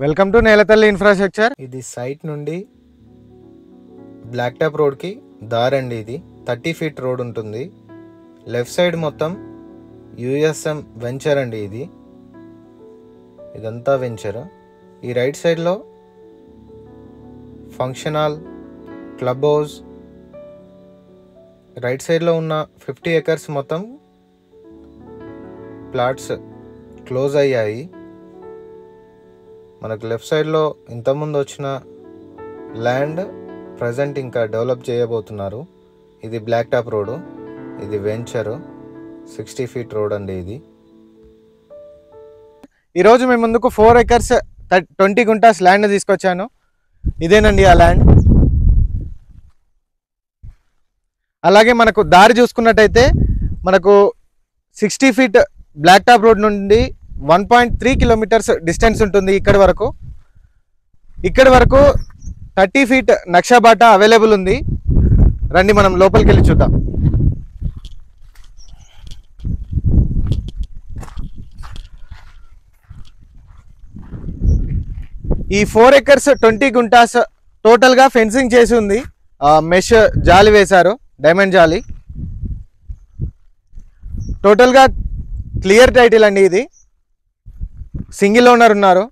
Welcome to నేలతల్లి infrastructure. ఇది site నుండి బ్లాక్ టాప్ రోడ్కి దారండి. ఇది 30 ఫీట్ రోడ్ ఉంటుంది. లెఫ్ట్ సైడ్ మొత్తం యుఎస్ఎం వెంచర్ అండి. ఇదంతా వెంచర్. ఈ రైట్ సైడ్లో function hall, club house. Right సైడ్లో ఉన్న 50 acres మొత్తం ప్లాట్స్ క్లోజ్ అయ్యాయి. మనకు లెఫ్ట్ సైడ్లో ఇంతకుముందు వచ్చిన ల్యాండ్ ప్రజెంట్ ఇంకా డెవలప్ చేయబోతున్నారు. ఇది బ్లాక్ టాప్ రోడ్, ఇది వెంచర్ 60 ఫీట్ రోడ్ అండి. ఇది ఈరోజు మేము ముందుకు 4 acres 20 గుంటాస్ ల్యాండ్ తీసుకొచ్చాను. ఇదేనండి ఆ ల్యాండ్. అలాగే మనకు దారి చూసుకున్నట్టయితే మనకు 60 ఫీట్ బ్లాక్ టాప్ రోడ్ నుండి 1.3 కిలోమీటర్స్ డిస్టెన్స్ ఉంటుంది. ఇక్కడి వరకు 30 ఫీట్ నక్షా బాటా అవైలబుల్ ఉంది. రండి మనం లోపలికి వెళ్ళి చూద్దాం. ఈ 4 acres 20 గుంటాస్ టోటల్గా ఫెన్సింగ్ చేసి ఉంది. మెష్ జాలి వేశారు, డైమండ్ జాలి. టోటల్గా క్లియర్ టైటిల్ అండి. ఇది సింగిల్ ఓనర్ ఉన్నారు.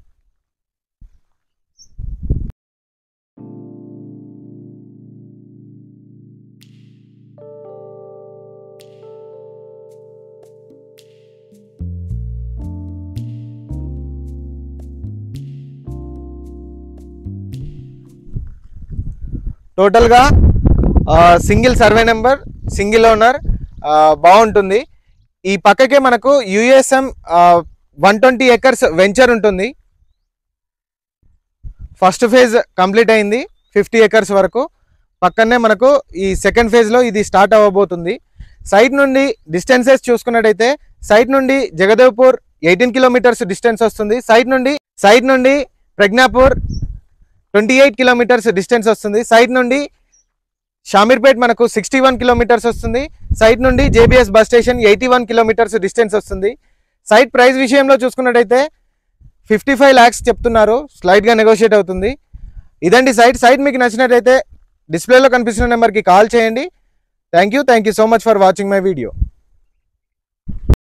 టోటల్గా single survey number, single owner, బాగుంటుంది. ఈ పక్కకే మనకు యుఎస్ఎం 120 acres వెంచర్ ఉంటుంది. ఫస్ట్ ఫేజ్ కంప్లీట్ అయింది 50 acres వరకు. పక్కనే మనకు ఈ సెకండ్ ఫేజ్లో ఇది స్టార్ట్ అవ్వబోతుంది. సైట్ నుండి డిస్టెన్సెస్ చూసుకున్నట్టయితే సైట్ నుండి జగదేవ్పూర్ 18 కిలోమీటర్స్ డిస్టెన్స్ వస్తుంది. సైట్ నుండి ప్రజ్ఞాపూర్ 28 కిలోమీటర్స్ డిస్టెన్స్ వస్తుంది. సైట్ నుండి షామీర్పేట్ మనకు 61 కిలోమీటర్స్ వస్తుంది. సైట్ నుండి JBS bus station 81 kilometres distance వస్తుంది. సైట్ ప్రైస్ విషయంలో చూసుకున్నట్టయితే 55 lakhs చెప్తున్నారు. స్లైట్గా నెగోషియేట్ అవుతుంది. ఇదండి సైట్ మీకు నచ్చినట్టయితే డిస్ప్లేలో కనిపిస్తున్న నెంబర్కి కాల్ చేయండి. Thank you so much for watching my video.